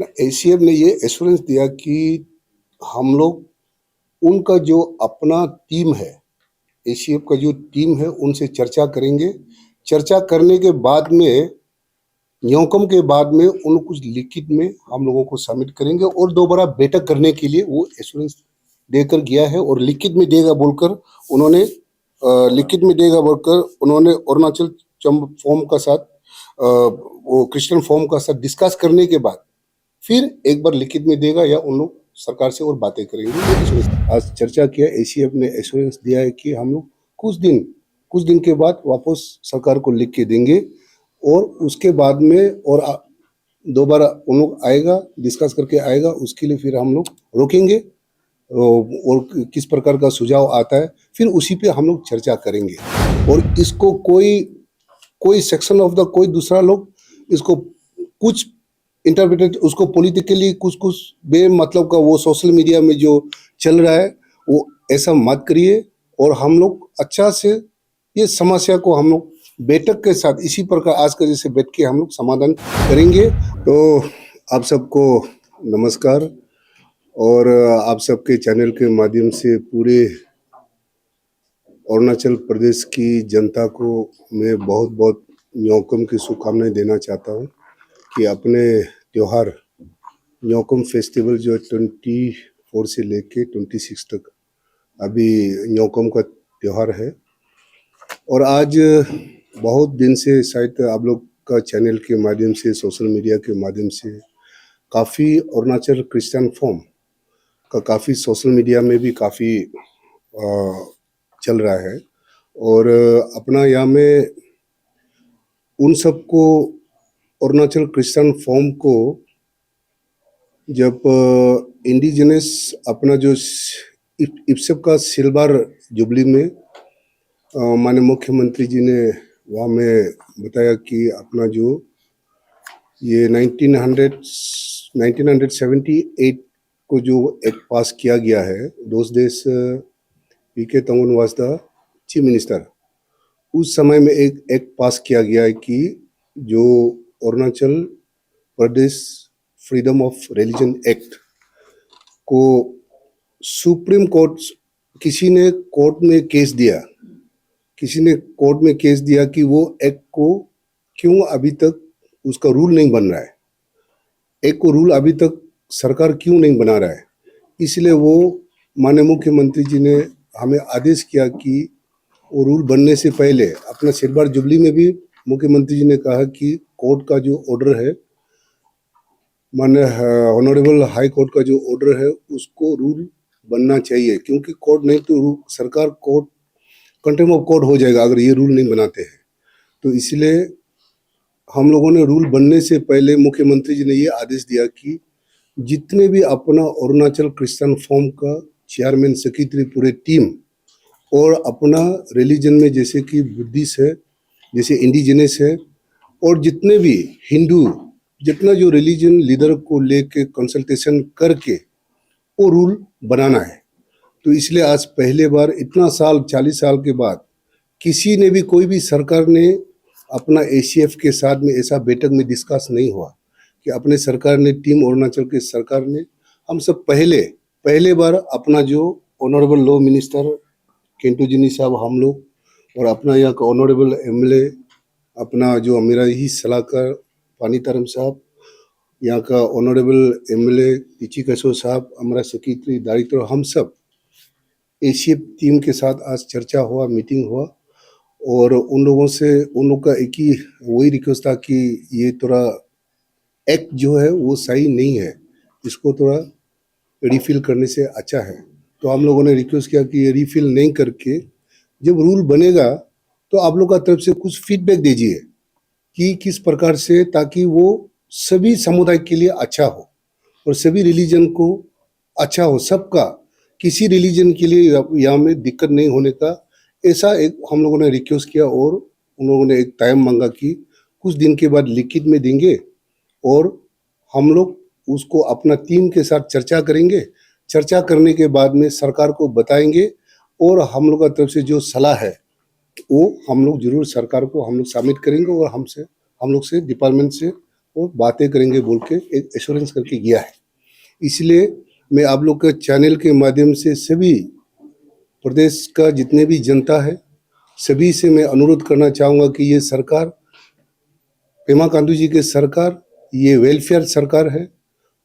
ना एसीएफ ने ये एश्योरेंस दिया कि हम लोग उनका जो अपना टीम है, एसीएफ का जो टीम है उनसे चर्चा करेंगे। चर्चा करने के बाद में न्योकम के बाद में उन कुछ लिखित में हम लोगों को सबमिट करेंगे और दोबारा बैठक करने के लिए वो एश्योरेंस देकर गया है और लिखित में देगा बोलकर उन्होंने लिखित में देगा बोलकर उन्होंने अरुणाचल चंब फॉर्म का साथ वो क्रिश्चियन फॉर्म का साथ डिस्कस करने के बाद फिर एक बार लिखित में देगा या उन लोग सरकार से और बातें करेंगे। आज चर्चा किया, एसीएफ ने एश्योरेंस दिया है कि हम लोग कुछ दिन के बाद वापस सरकार को लिख के देंगे और उसके बाद में और दोबारा उन लोग आएगा, डिस्कस करके आएगा, उसके लिए फिर हम लोग रोकेंगे और किस प्रकार का सुझाव आता है फिर उसी पे हम लोग चर्चा करेंगे। और इसको कोई सेक्शन ऑफ द कोई दूसरा लोग इसको कुछ इंटरप्रेटेड उसको पॉलिटिकली कुछ बेमतलब का वो सोशल मीडिया में जो चल रहा है वो ऐसा मत करिए और हम लोग अच्छा से ये समस्या को हम लोग बैठक के साथ इसी प्रकार आज का जैसे बैठ के हम लोग समाधान करेंगे। तो आप सबको नमस्कार और आप सबके चैनल के माध्यम से पूरे अरुणाचल प्रदेश की जनता को मैं बहुत बहुत न्योकम की शुभकामनाएं देना चाहता हूं कि अपने त्यौहार न्योकम फेस्टिवल जो 24 से लेके 26 तक अभी न्योकम का त्यौहार है और आज बहुत दिन से शायद आप लोग का चैनल के माध्यम से सोशल मीडिया के माध्यम से काफ़ी अरुणाचल क्रिश्चियन फॉर्म का काफ़ी सोशल मीडिया में भी काफ़ी चल रहा है और अपना यहाँ में उन सबको अरुणाचल क्रिश्चियन फॉर्म को जब इंडिजिनस अपना जो इप्सेप का सिल्वर जुबली में माननीय मुख्यमंत्री जी ने वहाँ में बताया कि अपना जो ये 1978 को जो एक्ट पास किया गया है, दोस देश पीके तंगुन वाज द चीफ मिनिस्टर, उस समय में एक एक्ट पास किया गया है कि जो Arunachal Pradesh freedom of religion act को सुप्रीम कोर्ट किसी ने कोर्ट में केस दिया कि वो एक्ट को क्यों अभी तक उसका रूल नहीं बन रहा है, एक्ट को रूल अभी तक सरकार क्यों नहीं बना रहा है। इसलिए वो माननीय मुख्यमंत्री जी ने हमें आदेश किया कि वो रूल बनने से पहले अपना सिल्वर जुबली में भी मुख्यमंत्री जी ने कहा कि कोर्ट का जो ऑर्डर है, माननीय ऑनरेबल हाई कोर्ट का जो ऑर्डर है उसको रूल बनना चाहिए, क्योंकि कोर्ट नहीं तो सरकार कोर्ट कंटेम्प्ट ऑफ कोर्ट हो जाएगा अगर ये रूल नहीं बनाते हैं। तो इसलिए हम लोगों ने रूल बनने से पहले मुख्यमंत्री जी ने ये आदेश दिया कि जितने भी अपना अरुणाचल क्रिश्चियन फॉर्म का चेयरमैन सेक्रेटरी पूरे टीम और अपना रिलीजन में जैसे कि बुद्धिस्ट है, जैसे इंडिजिनस है और जितने भी हिंदू जितना जो रिलीजन लीडर को लेके कंसल्टेशन करके वो रूल बनाना है। तो इसलिए आज पहले बार इतना साल 40 साल के बाद किसी ने भी कोई भी सरकार ने अपना एसीएफ के साथ में ऐसा बैठक में डिस्कस नहीं हुआ कि अपने सरकार ने टीम अरुणाचल के सरकार ने हम सब पहले बार अपना जो ऑनरेबल लॉ मिनिस्टर केंटू जिनी साहब हम लोग और अपना यहाँ का ऑनरेबल एमएलए अपना जो मेरा ही सलाहकार पानी तरम साहब, यहाँ का ऑनरेबल एमएलए तिची कसो साहब, हमारा सेक्रेटरी डायरेक्टर, हम सब एसीएफ टीम के साथ आज चर्चा हुआ, मीटिंग हुआ और उन लोग का एक ही वही रिक्वेस्ट था कि ये थोड़ा एक्ट जो है वो सही नहीं है, इसको थोड़ा रिफिल करने से अच्छा है। तो हम लोगों ने रिक्वेस्ट किया कि ये रिफिल नहीं करके जब रूल बनेगा तो आप लोग का तरफ से कुछ फीडबैक दीजिए कि किस प्रकार से, ताकि वो सभी समुदाय के लिए अच्छा हो और सभी रिलीजन को अच्छा हो, सबका किसी रिलीजन के लिए यहाँ में दिक्कत नहीं होने का, ऐसा एक हम लोगों ने रिक्वेस्ट किया और उन लोगों ने एक टाइम मांगा कि कुछ दिन के बाद लिखित में देंगे और हम लोग उसको अपना टीम के साथ चर्चा करेंगे। चर्चा करने के बाद में सरकार को बताएंगे और हम लोग का तरफ से जो सलाह है वो हम लोग जरूर सरकार को हम लोग सबमिट करेंगे और हम लोग से डिपार्टमेंट से और बातें करेंगे बोल के एक एश्योरेंस करके गया है। इसलिए मैं आप लोग के चैनल के माध्यम से सभी प्रदेश का जितने भी जनता है सभी से मैं अनुरोध करना चाहूँगा कि ये सरकार, पेमा खांडू जी की सरकार, ये वेलफेयर सरकार है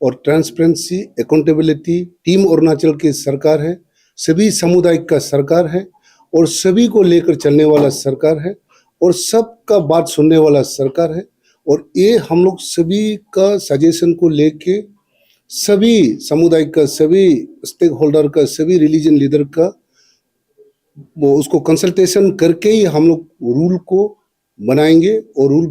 और ट्रांसपेरेंसी अकाउंटेबिलिटी टीम अरुणाचल की सरकार है, सभी समुदाय का सरकार है और सभी को लेकर चलने वाला सरकार है और सबका बात सुनने वाला सरकार है। और ये हम लोग सभी का सजेशन को लेके सभी समुदाय का, सभी स्टेक होल्डर का, सभी रिलीजन लीडर का वो उसको कंसल्टेशन करके ही हम लोग रूल को बनाएंगे। और रूल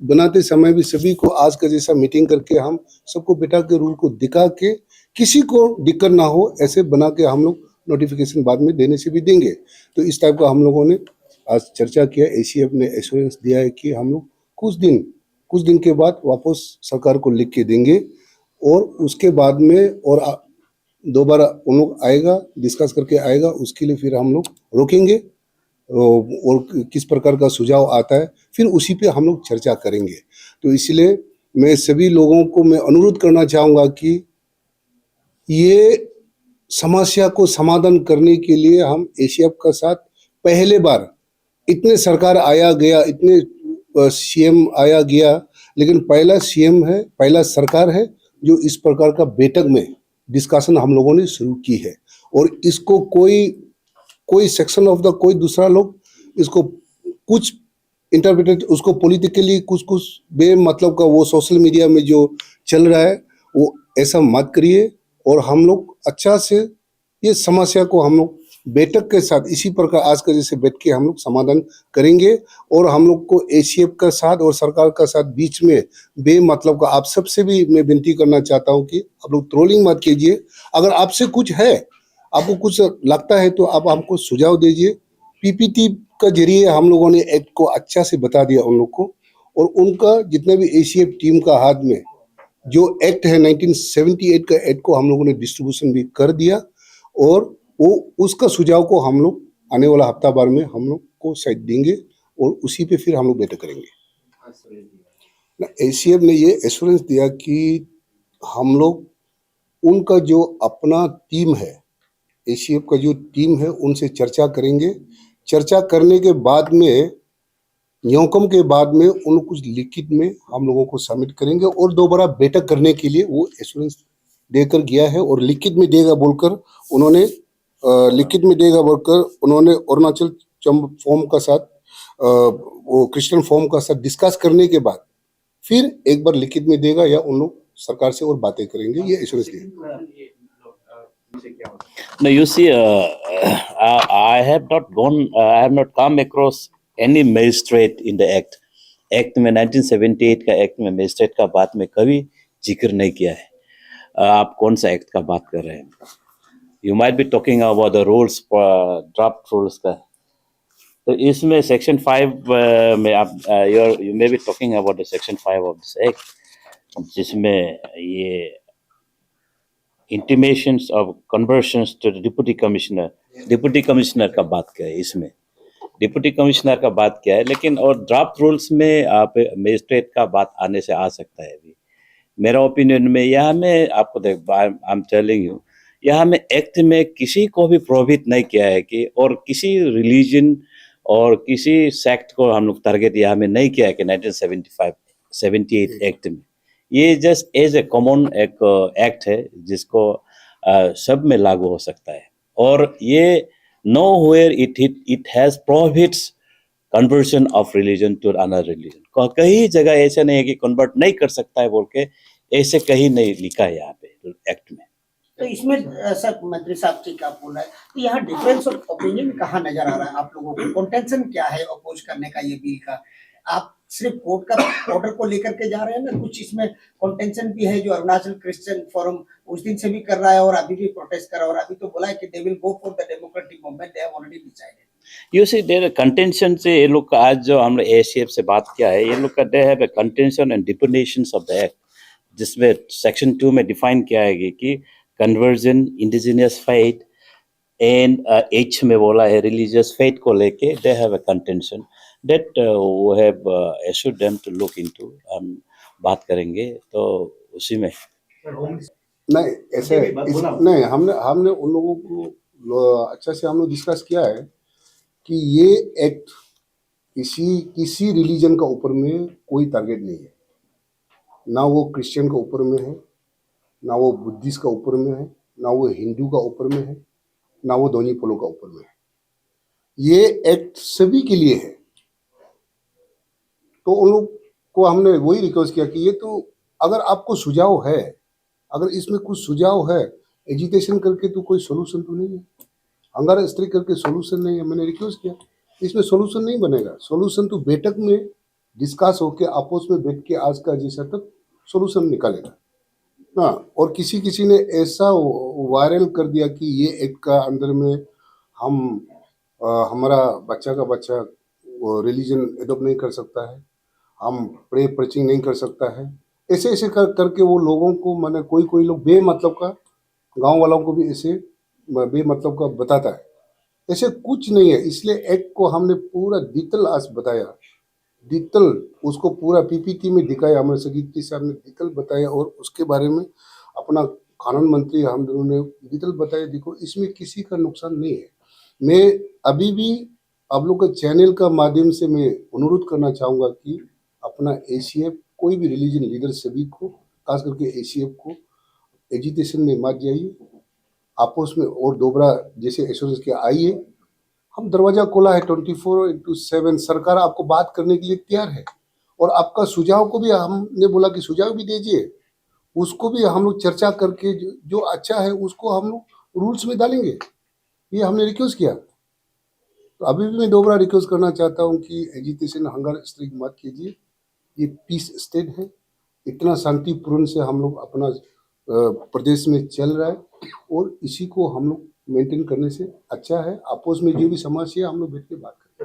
बनाते समय भी सभी को आज का जैसा मीटिंग करके हम सबको बिठा के रूल को दिखा के किसी को दिक्कत ना हो ऐसे बना के हम लोग नोटिफिकेशन बाद में देने से भी देंगे। तो इस टाइप का हम लोगों ने आज चर्चा किया। एसीएफ ने एश्योरेंस दिया है कि हम लोग कुछ दिन के बाद वापस सरकार को लिख के देंगे और उसके बाद में और दोबारा उन लोग आएगा, डिस्कस करके आएगा, उसके लिए फिर हम लोग रोकेंगे और किस प्रकार का सुझाव आता है फिर उसी पे हम लोग चर्चा करेंगे। तो इसलिए मैं सभी लोगों को मैं अनुरोध करना चाहूँगा कि ये समस्या को समाधान करने के लिए हम एसीएफ का साथ पहले बार इतने सरकार आया गया, इतने सीएम आया गया, लेकिन पहला सीएम है, पहला सरकार है जो इस प्रकार का बैठक में डिस्कशन हम लोगों ने शुरू की है। और इसको कोई सेक्शन ऑफ द कोई दूसरा लोग इसको कुछ इंटरप्रेट उसको पॉलिटिकली कुछ बेमतलब का वो सोशल मीडिया में जो चल रहा है वो ऐसा मत करिए। और हम लोग अच्छा से ये समस्या को हम लोग बैठक के साथ इसी प्रकार आज का जैसे बैठ के हम लोग समाधान करेंगे। और हम लोग को एसीएफ का साथ और सरकार का साथ बीच में बेमतलब का आप सबसे भी मैं विनती करना चाहता हूँ कि आप लोग ट्रोलिंग मत कीजिए। अगर आपसे कुछ है, आपको कुछ लगता है तो आप हमको सुझाव दीजिए। पीपीटी का जरिए हम लोगों ने एक्ट को अच्छा से बता दिया उन लोग को और उनका जितने भी एसीएफ टीम का हाथ में जो एक्ट है 1978 का एक्ट को हम लोगों ने डिस्ट्रीब्यूशन भी कर दिया और वो उसका सुझाव को हम लोग आने वाला हफ्ता भर में हम लोग को शायद देंगे और उसी पे फिर हम लोग बैठक करेंगे। एसीएफ ने ये एश्योरेंस दिया कि हम लोग उनका जो अपना टीम है, एसीएफ का जो टीम है उनसे चर्चा करेंगे। चर्चा करने के बाद में न्योकम के बाद में उन कुछ लिखित में हम लोगों को सबमिट करेंगे और दोबारा बैठक करने के लिए वो एश्योरेंस देकर गया है। और लिखित में देगा बोलकर उन्होंने अरुणाचल फॉर्म का साथ वो क्रिश्चियन फॉर्म का साथ डिस्कस करने के बाद फिर एक बार लिखित में देगा या उन लोग सरकार से और बातें करेंगे। ये एश्योरेंस देगा। No, you see, I have not come across any magistrate in the act. Act में 1978 का एक्ट में मजिस्ट्रेट का बात में कभी जिक्र नहीं किया है। आप कौन सा एक्ट का बात कर रहे हैं? You might be talking about the rules, draft rules का। तो इसमें सेक्शन 5 में आप you may be talking about the section 5 of this act, जिसमें ये intimations of conversions to the deputy commissioner का बात किया है। इसमें डिप्टी कमिश्नर का बात किया है, लेकिन और ड्राफ्ट रूल्स में आप मजिस्ट्रेट का बात आने से आ सकता है। अभी मेरा ओपिनियन में यहाँ में आपको आई एम टेलिंग यू, यहाँ में एक्ट में किसी को भी प्रोहिबिट नहीं किया है कि और किसी रिलीजन और किसी सेक्ट को हम लोग टारगेट यहाँ में नहीं किया है कि 1978 एक्ट में। ये जस्ट एज ए कॉमन एक एक्ट है जिसको सब में लागू हो सकता है। और ये nowhere it has prohibits conversion of religion to another religion। कहीं जगह ऐसा नहीं है कि कन्वर्ट नहीं कर सकता है बोल के ऐसे कहीं नहीं लिखा है यहाँ पे एक्ट में। तो इसमें सर मंत्री साहब ठीक आप बोल रहे हैं, तो यहाँ डिफरेंस ऑफ ओपिनियन कहाँ नजर आ रहा है आप लोगों को? कंटेंशन क्या है अपोज करने का ये बिल का? आप सिर्फ कोर्ट का ऑर्डर को लेकर के जा रहे हैं ना, कुछ इसमें कंटेंशन भी है जो अरुणाचल क्रिश्चियन फोरम उस दिन से भी कर रहा है और अभी भी प्रोटेस्ट कर रहा है और अभी तो बोला है कि they will go for the democratic movement, they have already decided. You see their contention से ये लोग का आज जो हम लोग एसीएफ से बात किया है, ये लोग का they have a contention and definitions of the act, जिसमें सेक्शन 2 में डिफाइन किया है कि conversion, indigenous faith and H में बोला है रिलीजियस फेथ को लेके they have a contention that we have assured them to look into, बात करेंगे तो उसी में नहीं ऐसे नहीं, हमने हमने उन लोगों को अच्छा से हम लोग डिस्कस किया है कि ये एक्ट किसी रिलीजन का ऊपर में कोई टारगेट नहीं है, ना वो क्रिश्चियन का ऊपर में है, ना वो बुद्धिस्ट का ऊपर में है, ना वो हिंदू का ऊपर में है, ना वो दोनी पोलो का ऊपर में है। ये एक्ट सभी के लिए है। तो उन लोग को हमने वही रिक्वेस्ट किया कि ये तो अगर आपको सुझाव है, अगर इसमें कुछ सुझाव है, एजिटेशन करके तो कोई सोल्यूशन तो नहीं है, हंगारा स्ट्राइक करके सोल्यूशन नहीं है। मैंने रिक्वेस्ट किया, इसमें सोल्यूशन नहीं बनेगा। सोल्यूशन तो बैठक में डिस्कस होके आपस में बैठ के आज का जैसा तक सोल्यूशन निकालेगा। हाँ, और किसी किसी ने ऐसा वायरल कर दिया कि ये एक्ट का अंदर में हम हमारा बच्चा का बच्चा रिलीजन एडॉप्ट नहीं कर सकता है, हम प्रे प्रचिंग नहीं कर सकता है, ऐसे ऐसे करके वो लोगों को माने कोई लोग बेमतलब का, गांव वालों को भी ऐसे बेमतलब का बताता है। ऐसे कुछ नहीं है। इसलिए एक्ट को हमने पूरा डिटेल आज बताया, डिटेल उसको पूरा पीपीटी में दिखाया, हमारे सेक्रेटरी साहब ने डिटेल बताया, और उसके बारे में अपना कानून मंत्री हम दोनों ने डिटेल बताया। देखो, इसमें किसी का नुकसान नहीं है। मैं अभी भी आप लोग के चैनल का माध्यम से मैं अनुरोध करना चाहूँगा कि अपना एसीएफ, कोई भी रिलीजन लीडर सभी को, खास करके एसीएफ को एजिटेशन में मत जाइए, आपस में और दोबारा जैसे एश्योरेंस के आइए। हम दरवाजा खोला है 24/7, सरकार आपको बात करने के लिए तैयार है, और आपका सुझाव को भी हमने बोला कि सुझाव भी दीजिए, उसको भी हम लोग चर्चा करके जो अच्छा है उसको हम लोग रूल्स में डालेंगे। ये हमने रिक्वेस्ट किया। तो अभी भी मैं दोबारा रिक्वेस्ट करना चाहता हूँ कि एजिटेशन, हंगर स्ट्राइक मत कीजिए। ये पीस स्टेट है, इतना शांतिपूर्ण से हम लोग अपना प्रदेश में चल रहा है, और इसी को हम लोग मेंटेन करने से अच्छा है। आपस में जो भी समस्या है हम लोग बैठ के बात करें।